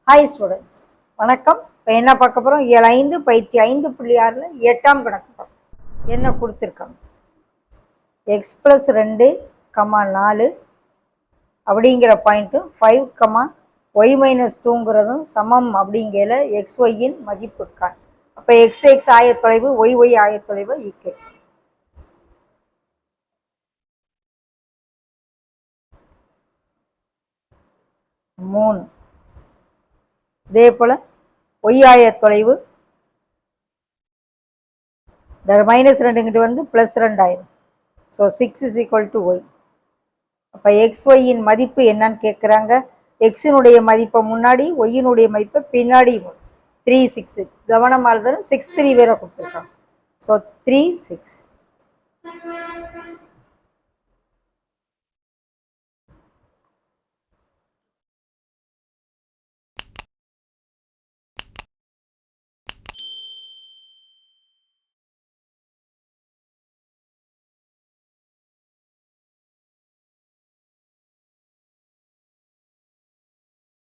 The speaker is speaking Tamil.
ஹாய் ஸ்டூடெண்ட்ஸ், வணக்கம். இப்போ என்ன பார்க்க போகிறோம்? இயல் 5 பயிற்சி 5.6 8ஆம் கணக்கு என்ன கொடுத்துருக்காங்க? x + 2, 4 அப்படிங்கிற பாயிண்ட்டும் 5, y - 2ங்கிறதும் சமம் அப்படிங்கிற xyயின் மதிப்புக்கான். அப்போ x ஆயத்தொலைவு y ஆயத்தொலைவு ஈக்குவல் 3. இதே போல் y ஆயத்தொலைவு -2 வந்து +2 ஆயிரும். So 6 = y. அப்போ xyயின் மதிப்பு என்னன்னு கேட்குறாங்க. எக்ஸினுடைய மதிப்பை முன்னாடி, ஒய்யினுடைய மதிப்பை பின்னாடி. 3 6 கவனமாக இருந்தாலும் 6 3 வேற கொடுத்துருக்காங்க. ஸோ 3 6